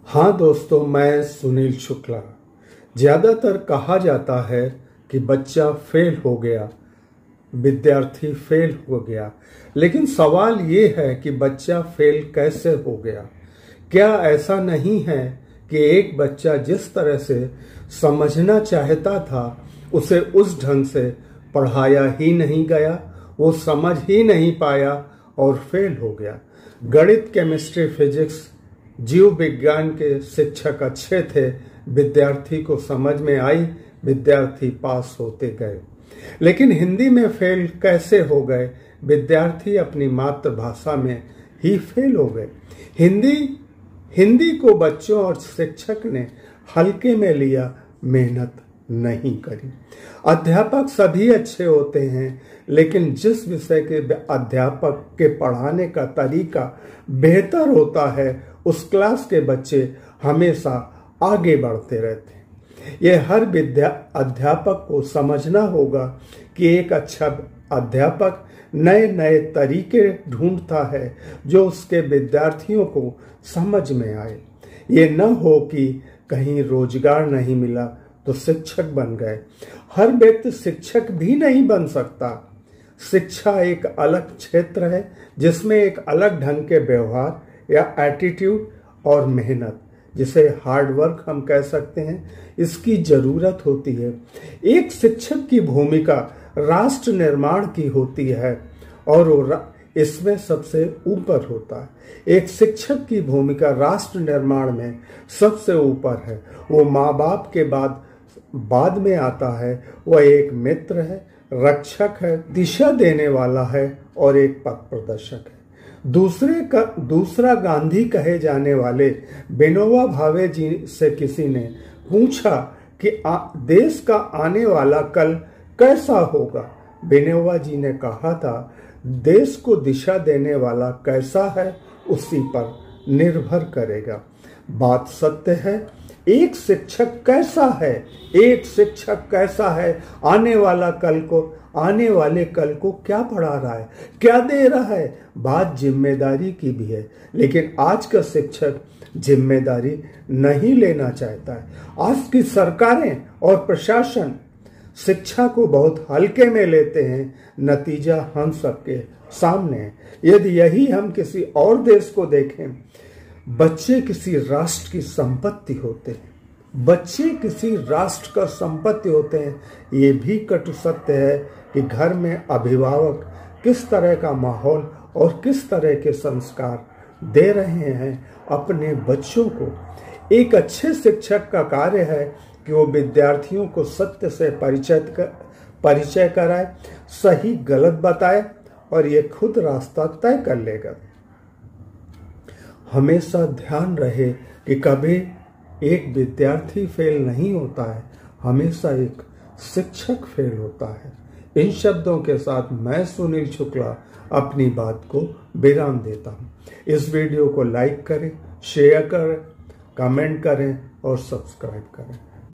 हाँ दोस्तों, मैं सुनील शुक्ला। ज़्यादातर कहा जाता है कि बच्चा फेल हो गया, विद्यार्थी फेल हो गया, लेकिन सवाल ये है कि बच्चा फेल कैसे हो गया। क्या ऐसा नहीं है कि एक बच्चा जिस तरह से समझना चाहता था उसे उस ढंग से पढ़ाया ही नहीं गया, वो समझ ही नहीं पाया और फेल हो गया। गणित, केमिस्ट्री, फिजिक्स, जीव विज्ञान के शिक्षक अच्छे थे, विद्यार्थी को समझ में आई, विद्यार्थी पास होते गए। लेकिन हिंदी में फेल कैसे हो गए? विद्यार्थी अपनी मातृभाषा में ही फेल हो गए। हिंदी को बच्चों और शिक्षक ने हल्के में लिया, मेहनत नहीं करी। अध्यापक सभी अच्छे होते हैं, लेकिन जिस विषय के अध्यापक के पढ़ाने का तरीका बेहतर होता है, उस क्लास के बच्चे हमेशा आगे बढ़ते रहते हैं। यह हर अध्यापक को समझना होगा कि एक अच्छा अध्यापक नए नए तरीके ढूंढता है जो उसके विद्यार्थियों को समझ में आए। ये न हो कि कहीं रोजगार नहीं मिला तो शिक्षक बन गए। हर व्यक्ति शिक्षक भी नहीं बन सकता। शिक्षा एक अलग क्षेत्र है जिसमें एक अलग ढंग के व्यवहार या एटीट्यूड और मेहनत, जिसे हार्ड वर्क हम कह सकते हैं, इसकी जरूरत होती है। एक शिक्षक की भूमिका राष्ट्र निर्माण की होती है और वो इसमें सबसे ऊपर होता है। एक शिक्षक की भूमिका राष्ट्र निर्माण में सबसे ऊपर है। वो माँ बाप के बाद में आता है। वह एक मित्र है, रक्षक है, दिशा देने वाला है और एक पथ प्रदर्शक है। दूसरा गांधी कहे जाने वाले विनोबा भावे जी से किसी ने पूछा कि देश का आने वाला कल कैसा होगा। विनोबा जी ने कहा था, देश को दिशा देने वाला कैसा है उसी पर निर्भर करेगा। बात सत्य है। एक शिक्षक कैसा है, आने वाले कल को क्या पढ़ा रहा है, क्या दे रहा है, बात जिम्मेदारी की भी है। लेकिन आज का शिक्षक जिम्मेदारी नहीं लेना चाहता है। आज की सरकारें और प्रशासन शिक्षा को बहुत हल्के में लेते हैं। नतीजा हम सबके सामने है। यदि यही हम किसी और देश को देखें, बच्चे किसी राष्ट्र की संपत्ति होते हैं। ये भी कटु सत्य है कि घर में अभिभावक किस तरह का माहौल और किस तरह के संस्कार दे रहे हैं अपने बच्चों को। एक अच्छे शिक्षक का कार्य है कि वो विद्यार्थियों को सत्य से परिचय कराए, सही गलत बताए और ये खुद रास्ता तय कर लेगा। हमेशा ध्यान रहे कि कभी एक विद्यार्थी फेल नहीं होता है, हमेशा एक शिक्षक फेल होता है। इन शब्दों के साथ मैं सुनील शुक्ला अपनी बात को विराम देता हूँ। इस वीडियो को लाइक करें, शेयर करें, कमेंट करें और सब्सक्राइब करें।